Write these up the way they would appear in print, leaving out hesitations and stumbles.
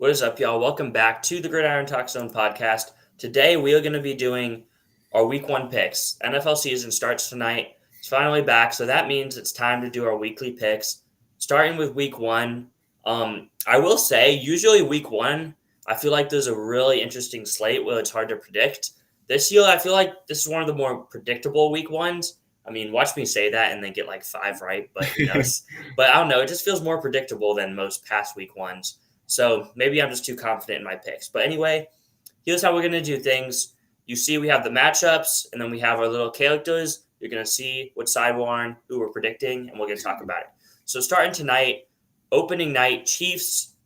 What is up, y'all? Welcome back to the GridironTalkZone Podcast. Today, we are going to be doing our Week 1 picks. NFL season starts tonight. It's finally back, so that means it's time to do our weekly picks. Starting with Week 1, I will say, usually Week 1, I feel like there's a really interesting slate where it's hard to predict. This year, I feel like this is one of the more predictable Week 1s. I mean, watch me say that and then get like 5 right, but who knows? But I don't know. It just feels more predictable than most past Week 1s. So maybe I'm just too confident in my picks. But anyway, here's how we're going to do things. You see we have the matchups, and then we have our little characters. You're going to see what side we're on, who we're predicting, and we're going to talk about it. So starting tonight, opening night, Chiefs,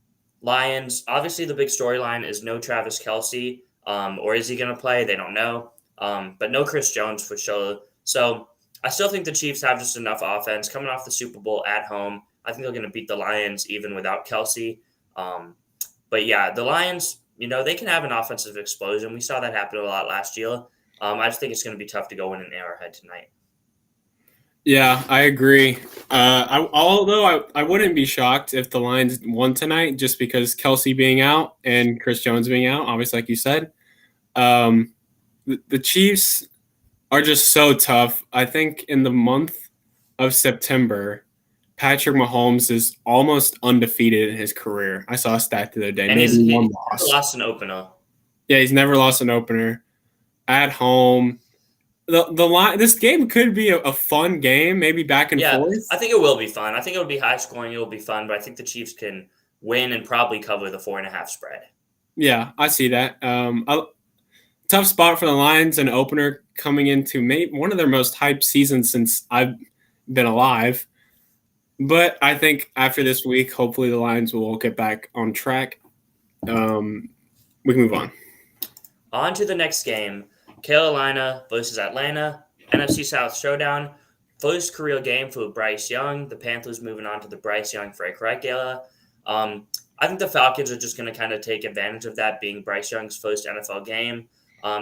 Lions. Obviously, the big storyline is no Travis Kelce. Or is he going to play? They don't know. But no Chris Jones for sure. So I still think the Chiefs have just enough offense coming off the Super Bowl at home. I think they're going to beat the Lions even without Kelce. But yeah, the Lions, they can have an offensive explosion. We saw that happen a lot last year. I just think it's going to be tough to go in an Arrowhead tonight. Yeah, I agree. Although I wouldn't be shocked if the Lions won tonight just because Kelce being out and Chris Jones being out, obviously, like you said. The Chiefs are just so tough. I think in the month of September, Patrick Mahomes is almost undefeated in his career. I saw a stat the other day. And maybe one loss. Never lost an opener. Yeah, he's never lost an opener at home. This game could be a fun game, maybe back and forth. I think it will be fun. I think it will be high scoring. It will be fun, but I think the Chiefs can win and probably cover the 4.5 spread. Yeah, I see that. Tough spot for the Lions, an opener coming into maybe one of their most hyped seasons since I've been alive. But I think after this week, hopefully the Lions will get back on track. We can move on. On to the next game. Carolina versus Atlanta. NFC South showdown. First career game for Bryce Young. The Panthers moving on to the Bryce Young Frank Reich era. I think the Falcons are just going to kind of take advantage of that being Bryce Young's first NFL game.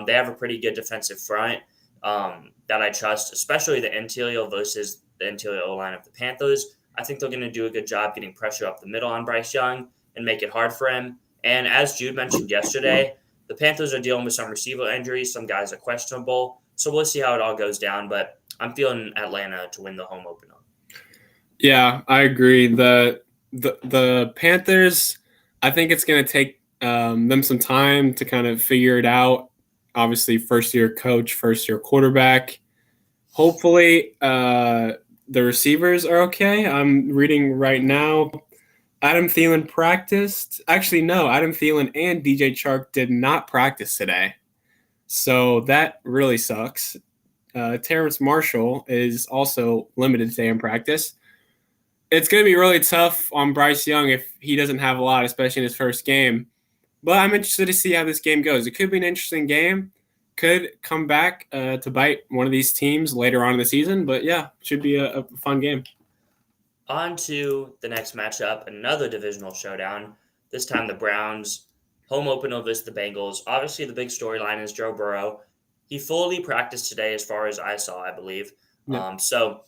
They have a pretty good defensive front that I trust, especially the interior versus the interior O-line of the Panthers. I think they're going to do a good job getting pressure up the middle on Bryce Young and make it hard for him. And as Jude mentioned yesterday, the Panthers are dealing with some receiver injuries. Some guys are questionable. So we'll see how it all goes down. But I'm feeling Atlanta to win the home opener. Yeah, I agree. The Panthers, I think it's going to take them some time to kind of figure it out. Obviously, first-year coach, first-year quarterback. Hopefully, the receivers are okay. I'm reading right now. Adam Thielen practiced. Actually, no. Adam Thielen and DJ Chark did not practice today. So that really sucks. Terrence Marshall is also limited today in practice. It's going to be really tough on Bryce Young if he doesn't have a lot, especially in his first game. But I'm interested to see how this game goes. It could be an interesting game. Could come back to bite one of these teams later on in the season. But, yeah, should be a fun game. On to the next matchup, another divisional showdown. This time the Browns, home opener versus the Bengals. Obviously, the big storyline is Joe Burrow. He fully practiced today as far as I saw, I believe. Yeah. So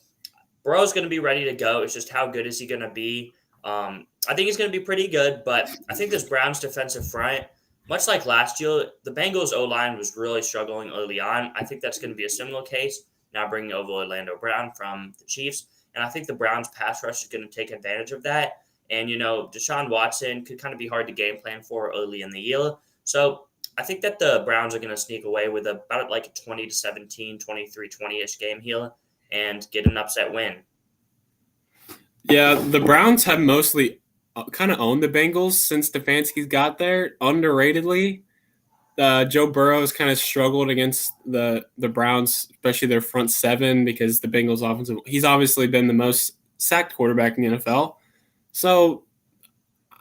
Burrow's going to be ready to go. It's just how good is he going to be? I think he's going to be pretty good, but I think this Browns defensive front, much like last year, the Bengals O-line was really struggling early on. I think that's going to be a similar case, now bringing over Orlando Brown from the Chiefs. And I think the Browns pass rush is going to take advantage of that. And, Deshaun Watson could kind of be hard to game plan for early in the year. So I think that the Browns are going to sneak away with about like a 20-17, 23-20-ish game here and get an upset win. Yeah, the Browns have mostly kind of owned the Bengals since Stefanski's got there, underratedly. Joe Burrow has kind of struggled against the Browns, especially their front seven, because the Bengals offensive. He's obviously been the most sacked quarterback in the NFL. So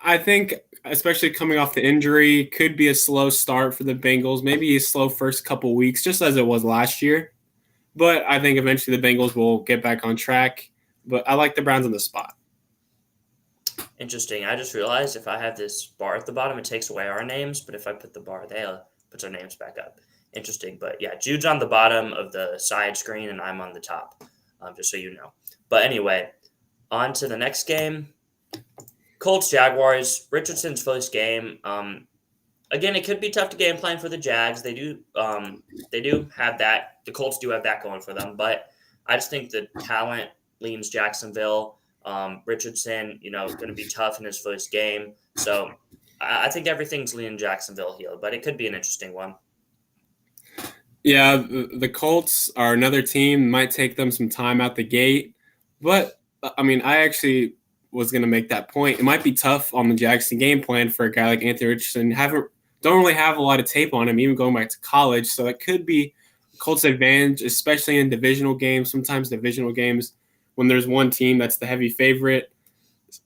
I think, especially coming off the injury, could be a slow start for the Bengals. Maybe a slow first couple weeks, just as it was last year. But I think eventually the Bengals will get back on track. But I like the Browns on the spot. Interesting. I just realized if I have this bar at the bottom, it takes away our names. But if I put the bar there, it puts our names back up. Interesting. But yeah, Jude's on the bottom of the side screen and I'm on the top, just so you know. But anyway, on to the next game. Colts Jaguars, Richardson's first game. Again, it could be tough to game plan for the Jags. They do have that. The Colts do have that going for them, but I just think the talent leans Jacksonville. Richardson, going to be tough in his first game. So I think everything's leaning Jacksonville here, but it could be an interesting one. Yeah, the Colts are another team. Might take them some time out the gate. But, I mean, I actually was going to make that point. It might be tough on the Jackson game plan for a guy like Anthony Richardson. Don't really have a lot of tape on him, even going back to college. So it could be Colts' advantage, especially in divisional games. Sometimes divisional games, when there's one team that's the heavy favorite,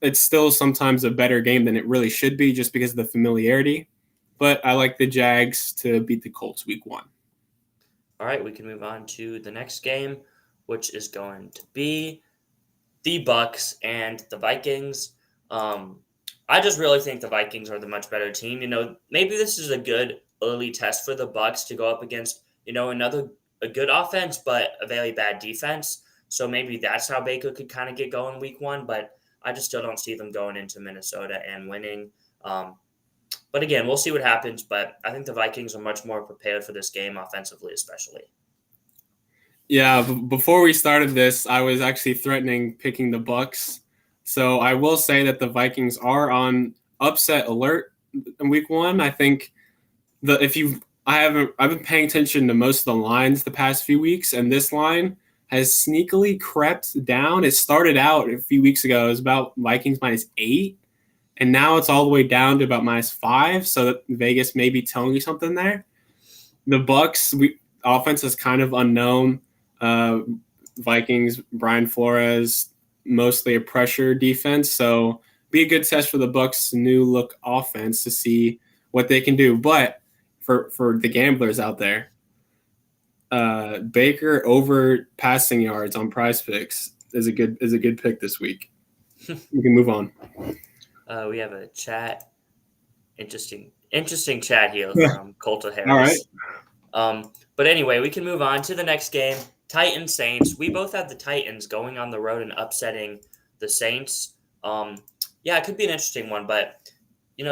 it's still sometimes a better game than it really should be just because of the familiarity. But I like the Jags to beat the Colts week 1. All right, we can move on to the next game, which is going to be the Bucs and the Vikings. I just really think the Vikings are the much better team. Maybe this is a good early test for the Bucs to go up against, a good offense, but a very bad defense. So maybe that's how Baker could kind of get going week 1, but I just still don't see them going into Minnesota and winning. But again, we'll see what happens, but I think the Vikings are much more prepared for this game offensively, especially. Yeah, before we started this, I was actually threatening picking the Bucs. So I will say that the Vikings are on upset alert in week 1. I think I've been paying attention to most of the lines the past few weeks, and this line has sneakily crept down. It started out a few weeks ago. It was about Vikings -8, and now it's all the way down to about -5. So that Vegas may be telling you something there. The Bucs offense is kind of unknown. Vikings, Brian Flores, mostly a pressure defense. So be a good test for the Bucs' new look offense to see what they can do. But for the gamblers out there, Baker over passing yards on Prize Picks is a good pick this week. You can move on. We have a chat. Interesting chat here from Colton Harris. All right. But anyway, we can move on to the next game. Titans Saints. We both have the Titans going on the road and upsetting the Saints. It could be an interesting one, but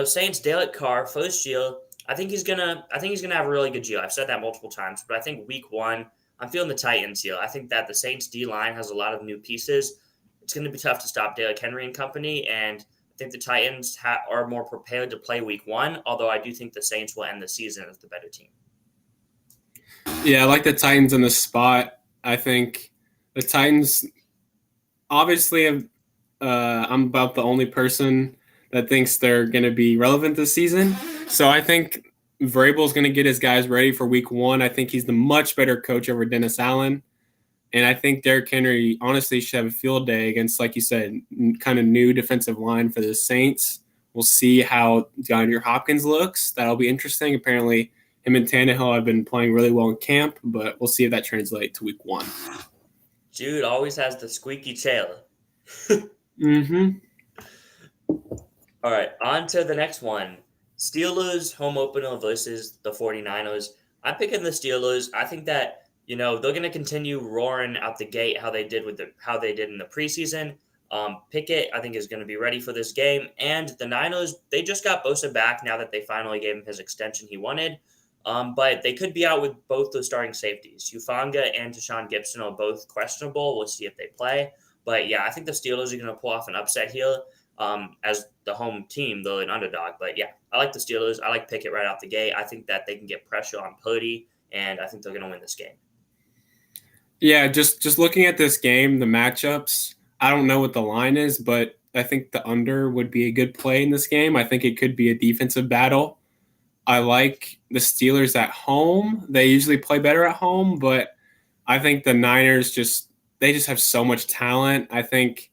Saints Derek Carr first year. I think he's gonna have a really good year. I've said that multiple times, but I think week 1, I'm feeling the Titans here. I think that the Saints D line has a lot of new pieces. It's going to be tough to stop Derrick Henry and company, and I think the Titans are more prepared to play week 1. Although I do think the Saints will end the season as the better team. Yeah, I like the Titans in the spot. I think the Titans obviously I'm about the only person that thinks they're going to be relevant this season. So I think Vrabel's going to get his guys ready for week 1. I think he's the much better coach over Dennis Allen. And I think Derrick Henry honestly should have a field day against, like you said, kind of new defensive line for the Saints. We'll see how DeAndre Hopkins looks. That'll be interesting. Apparently, him and Tannehill have been playing really well in camp, but we'll see if that translates to week 1. Jude always has the squeaky tail. Mm-hmm. All right, on to the next one. Steelers home opener versus the 49ers. I'm picking the Steelers. I think that, they're going to continue roaring out the gate how they did in the preseason. Pickett, I think, is going to be ready for this game. And the Niners, they just got Bosa back now that they finally gave him his extension he wanted. But they could be out with both the starting safeties. Hufanga and Tashawn Gibson are both questionable. We'll see if they play. But, yeah, I think the Steelers are going to pull off an upset here as the home team, though an underdog. But, yeah, I like the Steelers. I like Pickett right out the gate. I think that they can get pressure on Purdy, and I think they're going to win this game. Yeah, just looking at this game, the matchups, I don't know what the line is, but I think the under would be a good play in this game. I think it could be a defensive battle. I like the Steelers at home. They usually play better at home, but I think the Niners just have so much talent. I think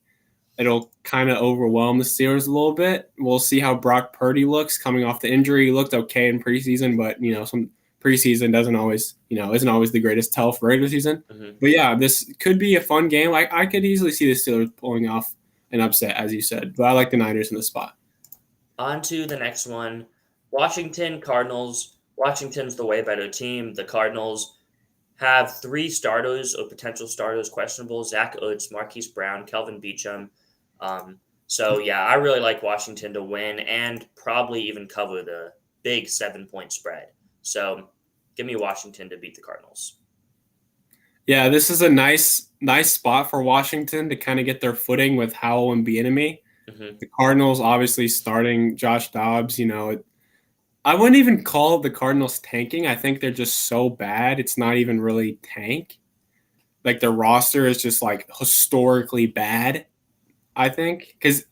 it'll kind of overwhelm the Steelers a little bit. We'll see how Brock Purdy looks coming off the injury. He looked okay in preseason, but some preseason isn't always the greatest tell for regular season. Mm-hmm. But yeah, this could be a fun game. I could easily see the Steelers pulling off an upset, as you said, but I like the Niners in the spot. On to the next one. Washington Cardinals. Washington's the way better team. The Cardinals have 3 starters or potential starters questionable: Zach Ertz, Marquise Brown, Kelvin Beachum. So, yeah, I really like Washington to win and probably even cover the big 7-point spread. So, give me Washington to beat the Cardinals. Yeah, this is a nice spot for Washington to kind of get their footing with Howell and Bieniemy. Mm-hmm. The Cardinals obviously starting Josh Dobbs, I wouldn't even call the Cardinals tanking. I think they're just so bad. It's not even really tank. Like their roster is just like historically bad, I think. Because,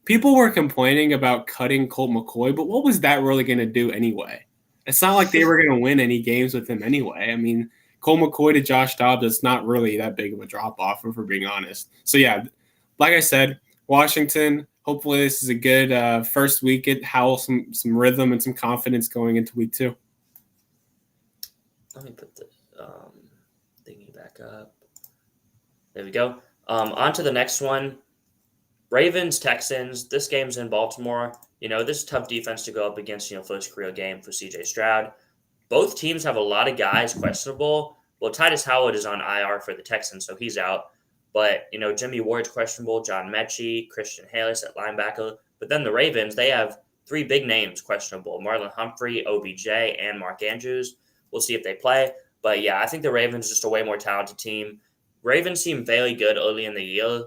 people were complaining about cutting Colt McCoy, but what was that really going to do anyway? It's not like they were going to win any games with him anyway. Colt McCoy to Josh Dobbs, it's not really that big of a drop-off, if we're being honest. So, yeah, like I said, Washington, hopefully this is a good first week. Get Howell some rhythm and some confidence going into week 2. Let me put the thingy back up. There we go. On to the next one. Ravens, Texans. This game's in Baltimore. This is a tough defense to go up against, first career game for C.J. Stroud. Both teams have a lot of guys questionable. Well, Titus Howard is on IR for the Texans, so he's out. But, Jimmy Ward's questionable, John Mechie, Christian Harris at linebacker. But then the Ravens, they have 3 big names questionable, Marlon Humphrey, OBJ, and Mark Andrews. We'll see if they play. But, yeah, I think the Ravens are just a way more talented team. Ravens seem very good early in the year.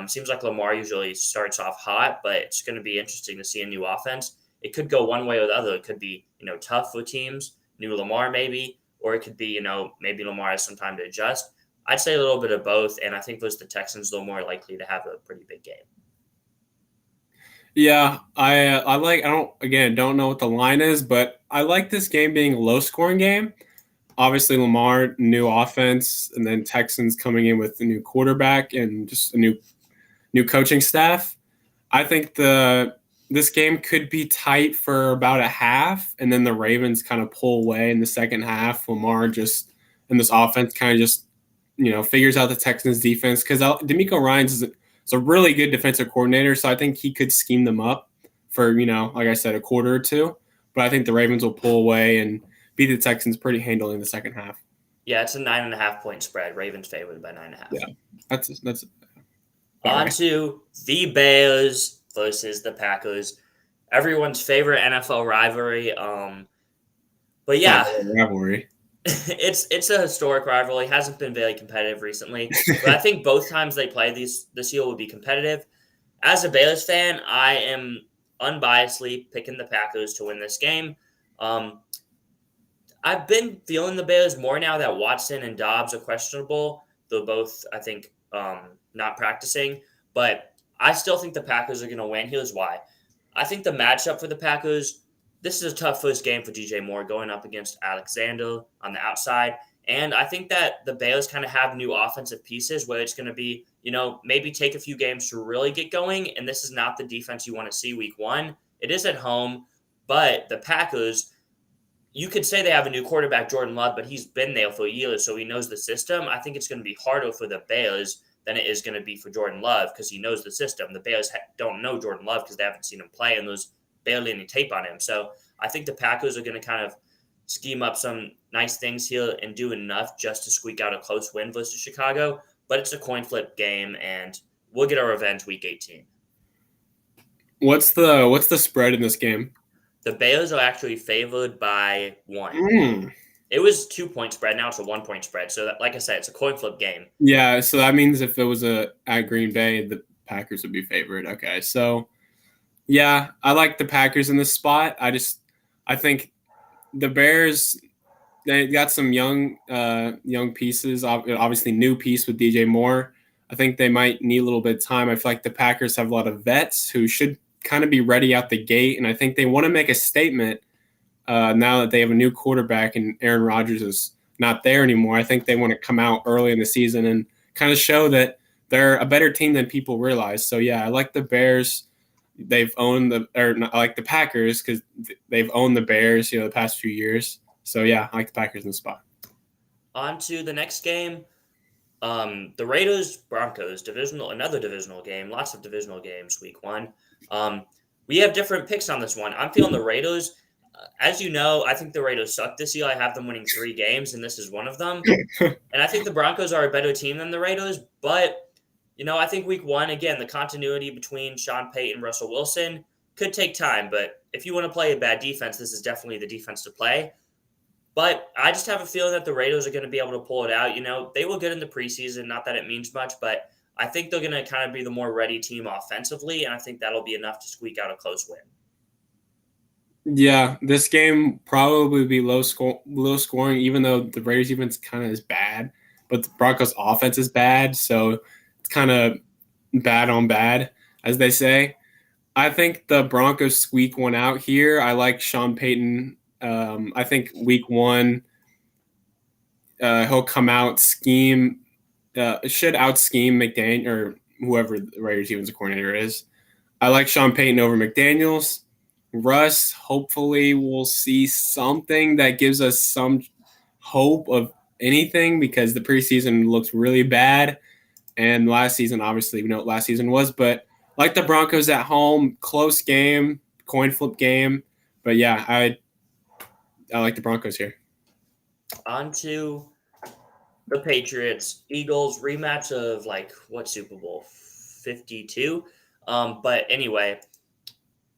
Seems like Lamar usually starts off hot, but it's going to be interesting to see a new offense. It could go one way or the other. It could be, tough for teams, new Lamar maybe, or it could be, maybe Lamar has some time to adjust. I'd say a little bit of both, and I think the Texans a little more likely to have a pretty big game. Yeah, I don't know what the line is, but I like this game being a low-scoring game. Obviously, Lamar, new offense, and then Texans coming in with a new quarterback and just a new coaching staff. I think this game could be tight for about a half, and then the Ravens kind of pull away in the second half. Lamar and this offense kind of just figures out the Texans defense because DeMeco Ryans is a really good defensive coordinator, so I think he could scheme them up for like I said, a quarter or two. But I think the Ravens will pull away and beat the Texans pretty handily in the second half. Yeah, it's a 9.5-point spread. Ravens favored by 9.5. Yeah, that's on to the Bears versus the Packers. Everyone's favorite NFL rivalry. But yeah, rivalry. It's a historic rivalry. It hasn't been very competitive recently, but I think both times they play this year will be competitive. As a Bears fan, I am unbiasedly picking the Packers to win this game. I've been feeling the Bears more now that Watson and Dobbs are questionable. They're both, I think, not practicing, but I still think the Packers are going to win. Here's why. I think the matchup for the Packers, this is a tough first game for DJ Moore going up against Alexander on the outside. And I think that the Bears kind of have new offensive pieces where it's going to be, maybe take a few games to really get going. And this is not the defense you want to see week 1. It is at home, but the Packers, you could say they have a new quarterback, Jordan Love, but he's been there for years, so he knows the system. I think it's going to be harder for the Bears than it is going to be for Jordan Love because he knows the system. The Bears don't know Jordan Love because they haven't seen him play, and there's barely any tape on him. So I think the Packers are going to kind of scheme up some nice things here and do enough just to squeak out a close win versus Chicago. But it's a coin flip game, and we'll get our revenge week 18. What's the spread in this game? The Bears are actually favored by 1. It was 2-point spread. Now it's a 1-point spread. So, like I said, it's a coin flip game. Yeah, so that means if it was at Green Bay, the Packers would be favored. Okay, so yeah, I like the Packers in this spot. I think the Bears, they got some young pieces. Obviously, new piece with DJ Moore. I think they might need a little bit of time. I feel like the Packers have a lot of vets who should kind of be ready out the gate, and I think they want to make a statement now that they have a new quarterback and Aaron Rodgers is not there anymore. I think they want to come out early in the season and kind of show that they're a better team than people realize. So yeah, I like the Bears. I like the Packers because they've owned the Bears, the past few years. So yeah, I like the Packers in the spot. On to the next game. The Raiders Broncos another divisional game. Lots of divisional games week 1. We have different picks on this one. I'm feeling the Raiders. As you know, I think the Raiders suck this year. I have them winning 3 games, and this is one of them. And I think the Broncos are a better team than the Raiders. But, I think week one, again, the continuity between Sean Payton and Russell Wilson could take time. But if you want to play a bad defense, this is definitely the defense to play. But I just have a feeling that the Raiders are going to be able to pull it out. They were good in the preseason, not that it means much, but I think they're going to kind of be the more ready team offensively, and I think that'll be enough to squeak out a close win. Yeah, this game probably be low scoring, even though the Raiders defense kind of is bad, but the Broncos offense is bad, so it's kind of bad on bad, as they say. I think the Broncos squeak one out here. I like Sean Payton. I think week one, he'll come out, scheme, should out scheme McDaniel or whoever the Raiders defensive coordinator is. I like Sean Payton over McDaniels. Russ, hopefully we'll see something that gives us some hope of anything because the preseason looks really bad. And last season, obviously, we know what last season was. But like the Broncos at home, close game, coin flip game. But yeah, I like the Broncos here. On to the Patriots. Eagles rematch of what Super Bowl? 52? But anyway,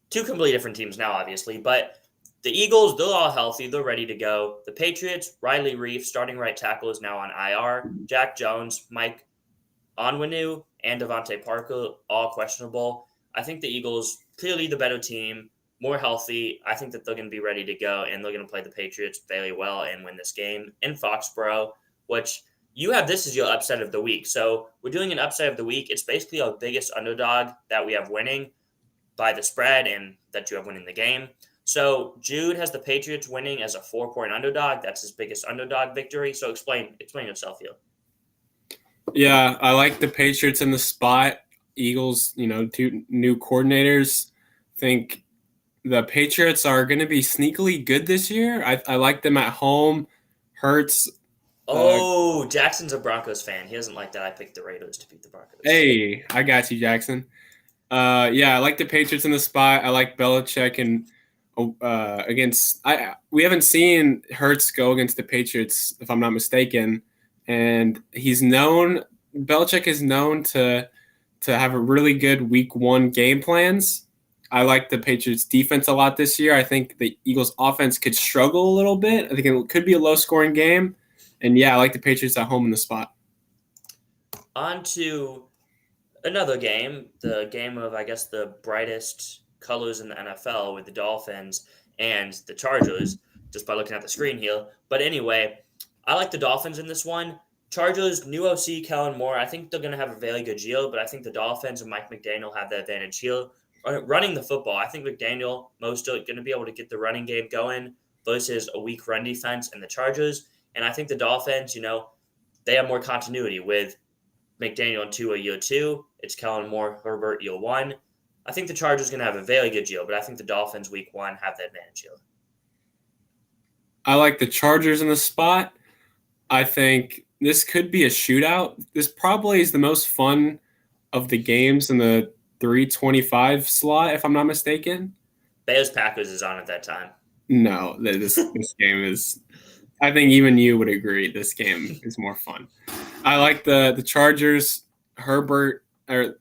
two completely different teams now, obviously. But the Eagles, they're all healthy. They're ready to go. The Patriots, Riley Reef, starting right tackle, is now on IR. Jack Jones, Mike Onwenu, and Devontae Parker, all questionable. I think the Eagles, clearly the better team, more healthy. I think that they're going to be ready to go, and they're going to play the Patriots very well and win this game in Foxborough, which you have this as your upset of the week. So we're doing an upset of the week. It's basically our biggest underdog that we have winning by the spread and that you have winning the game. So Jude has the Patriots winning as a 4-point underdog. That's his biggest underdog victory. So explain yourself here. Yeah, I like the Patriots in the spot. Eagles, two new coordinators. Think the Patriots are going to be sneakily good this year. I like them at home. Hurts. Jackson's a Broncos fan. He doesn't like that I picked the Raiders to beat the Broncos. Hey, I got you, Jackson. Yeah, I like the Patriots in the spot. I like Belichick and against. We haven't seen Hurts go against the Patriots, if I'm not mistaken, and Belichick is known to have a really good week one game plans. I like the Patriots defense a lot this year. I think the Eagles offense could struggle a little bit. I think it could be a low scoring game. And yeah, I like the Patriots at home in the spot. On to another game, the game of, I guess, the brightest colors in the NFL with the Dolphins and the Chargers, just by looking at the screen here. But anyway, I like the Dolphins in this one. Chargers, new OC, Kellen Moore. I think they're going to have a very good year, but I think the Dolphins and Mike McDaniel have the advantage here. Running the football, I think McDaniel, most are going to be able to get the running game going versus a weak run defense and the Chargers. And I think the Dolphins, they have more continuity with McDaniel in Tua year 2. It's Kellen Moore, Herbert year 1. I think the Chargers are going to have a very good year, but I think the Dolphins week 1 have the advantage here. I like the Chargers in the spot. I think this could be a shootout. This probably is the most fun of the games in the 325 slot, if I'm not mistaken. Bears-Packers is on at that time. No, this game is – I think even you would agree this game is more fun. I like the Chargers. Herbert,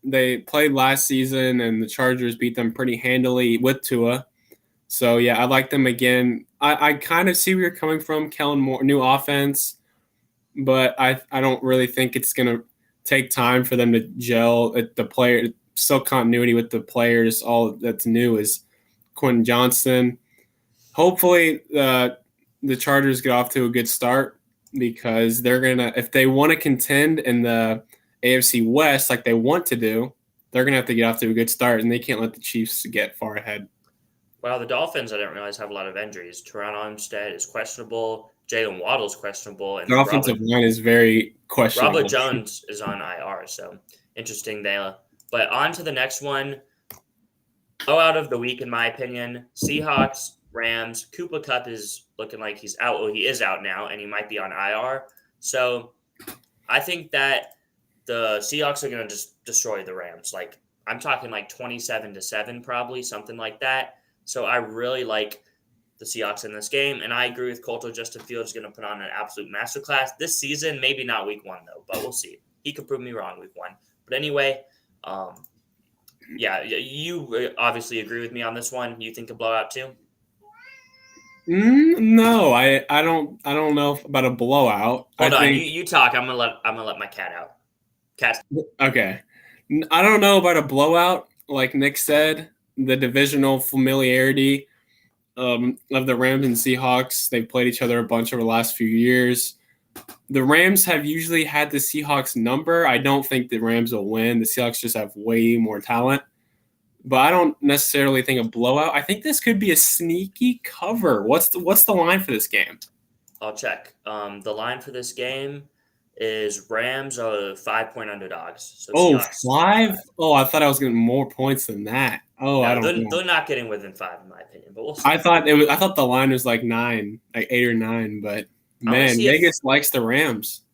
they played last season, and the Chargers beat them pretty handily with Tua. So, yeah, I like them again. I kind of see where you're coming from, Kellen Moore, new offense, but I don't really think it's going to take time for them to gel. The player, still continuity with the players. All that's new is Quentin Johnston. Hopefully, the Chargers get off to a good start because they're gonna, if they want to contend in the AFC West like they want to do, they're gonna have to get off to a good start, and they can't let the Chiefs get far ahead. Wow, the Dolphins, I didn't realize, have a lot of injuries. Teron Armstead is questionable. Jalen Waddle's questionable. And the offensive line is very questionable. Robert Jones is on IR, so interesting there. But on to the next one. Out of the week, in my opinion, Seahawks, Rams. Cooper Kupp is looking like he's out. Well, he is out now, and he might be on IR. So I think that the Seahawks are going to just destroy the Rams. I'm talking 27-7 probably, something like that. So I really like the Seahawks in this game, and I agree with Coulter. Justin Fields is going to put on an absolute masterclass this season. Maybe not week 1, though, but we'll see. He could prove me wrong week 1. But anyway, yeah, you obviously agree with me on this one. You think a blowout too? No, I don't know about a blowout. Hold I on, think you talk. I'm gonna let my cat out. Cat's okay. I don't know about a blowout. Like Nick said, the divisional familiarity of the Rams and Seahawks. They've played each other a bunch over the last few years. The Rams have usually had the Seahawks number. I don't think the Rams will win. The Seahawks just have way more talent. But I don't necessarily think a blowout. I think this could be a sneaky cover. What's the line for this game? I'll check. The line for this game is Rams are 5-point underdogs. So Oh, Seahawks 5? Oh, I thought I was getting more points than that. Oh, I No, don't know. they're not getting within 5 in my opinion. But we'll see. I thought the line was like 9, like 8 or 9. But man, Vegas likes the Rams.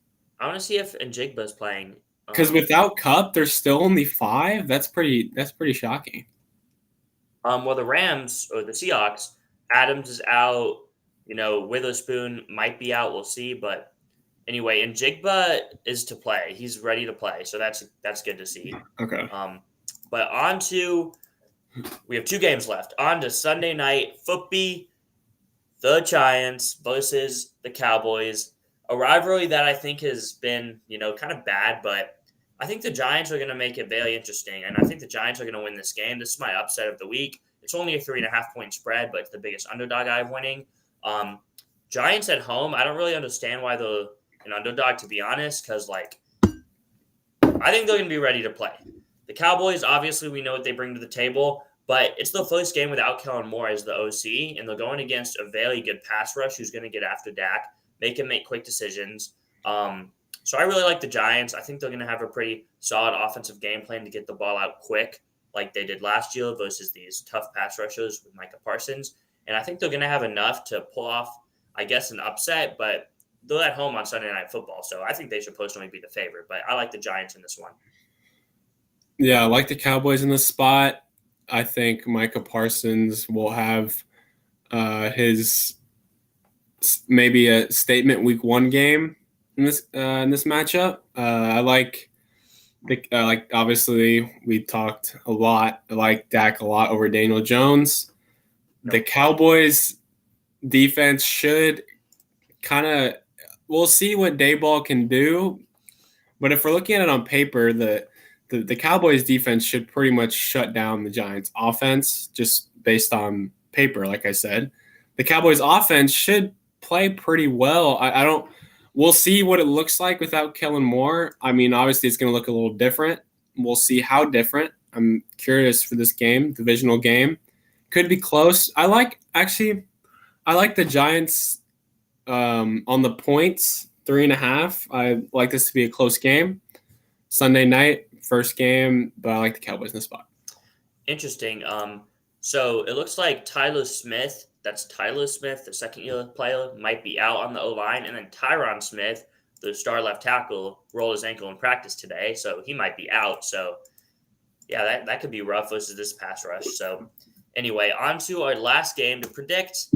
I want to see if Njigba's playing. Because without Cup, there's still only 5. That's pretty shocking. Well, the Rams or the Seahawks, Adams is out. Witherspoon might be out. We'll see. But anyway, Njigba is to play. He's ready to play. So that's good to see. Okay. But we have 2 games left. On to Sunday night football, the Giants versus the Cowboys. A rivalry that I think has been, kind of bad, but I think the Giants are going to make it very interesting, and I think the Giants are going to win this game. This is my upset of the week. It's only a 3.5-point spread, but it's the biggest underdog I have winning. Giants at home, I don't really understand why they're an underdog, to be honest, because, I think they're going to be ready to play. The Cowboys, obviously, we know what they bring to the table, but it's the first game without Kellen Moore as the OC, and they're going against a very good pass rush who's going to get after Dak, make him make quick decisions. So I really like the Giants. I think they're going to have a pretty solid offensive game plan to get the ball out quick like they did last year versus these tough pass rushers with Micah Parsons. And I think they're going to have enough to pull off, I guess, an upset, but they're at home on Sunday Night Football, so I think they should personally be the favorite. But I like the Giants in this one. Yeah, I like the Cowboys in this spot. I think Micah Parsons will have his maybe a statement week 1 game in this matchup. I like obviously we talked a lot. I like Dak a lot over Daniel Jones. The Cowboys defense should we'll see what Dayball can do, but if we're looking at it on paper, the Cowboys defense should pretty much shut down the Giants offense just based on paper. Like I said, the Cowboys offense should play pretty well. We'll see what it looks like without Kellen Moore. I mean, obviously it's going to look a little different. We'll see how different. I'm curious for this game, divisional game. Could be close. I like the Giants on the points, 3.5. I like this to be a close game. Sunday night, first game, but I like the Cowboys in the spot. Interesting. So it looks like Tyler Smith, the second-year player, might be out on the O-line, and then Tyron Smith, the star left tackle, rolled his ankle in practice today, so he might be out. So, yeah, that could be rough versus this pass rush. So, anyway, on to our last game to predict.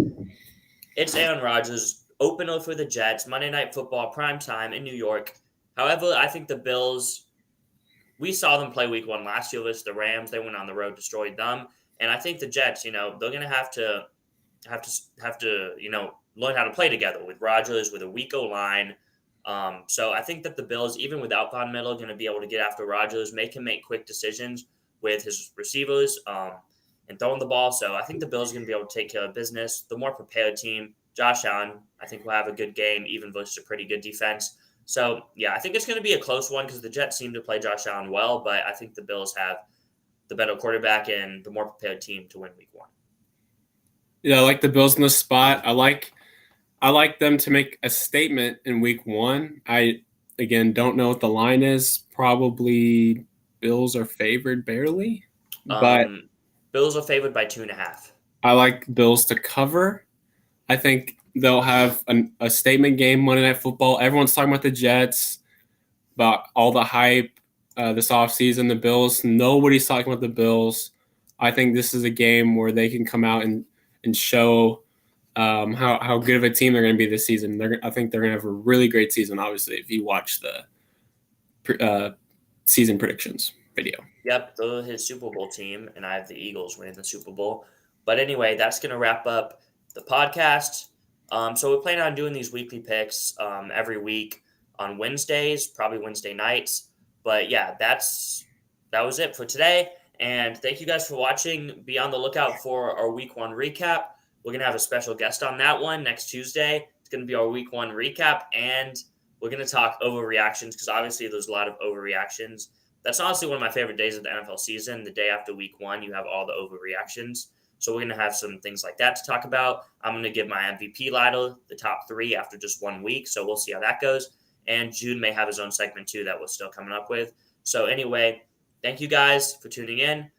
It's Aaron Rodgers, opener for the Jets, Monday Night Football, prime time in New York. However, I think the Bills, we saw them play week 1 last year versus the Rams. They went on the road, destroyed them. And I think the Jets, they're going to have to learn how to play together with Rodgers, with a weak O-line. So I think that the Bills, even without Von Miller, are going to be able to get after Rodgers, make him make quick decisions with his receivers and throwing the ball. So I think the Bills are going to be able to take care of business. The more prepared team, Josh Allen, I think will have a good game, even versus a pretty good defense. So, yeah, I think it's going to be a close one because the Jets seem to play Josh Allen well, but I think the Bills have the better quarterback and the more prepared team to win week 1. Yeah, I like the Bills in the spot. I like them to make a statement in week 1. I, again, don't know what the line is. Probably Bills are favored barely. But Bills are favored by 2.5. I like Bills to cover. I think they'll have a statement game Monday Night Football. Everyone's talking about the Jets, about all the hype this offseason, the Bills. Nobody's talking about the Bills. I think this is a game where they can come out and show how good of a team they're going to be this season. I think they're going to have a really great season, obviously, if you watch the season predictions video. Yep, his Super Bowl team, and I have the Eagles winning the Super Bowl. But anyway, that's going to wrap up the podcast. So we plan on doing these weekly picks every week on Wednesdays, probably Wednesday nights. But yeah, that was it for today. And thank you guys for watching. Be on the lookout for our Week 1 recap. We're going to have a special guest on that one next Tuesday. It's going to be our Week 1 recap, and we're going to talk overreactions because obviously there's a lot of overreactions. That's honestly one of my favorite days of the NFL season. The day after Week 1, you have all the overreactions. So we're going to have some things like that to talk about. I'm going to give my MVP ladder, the top 3 after just 1 week. So we'll see how that goes. And Jude may have his own segment too that we're still coming up with. So anyway, thank you guys for tuning in.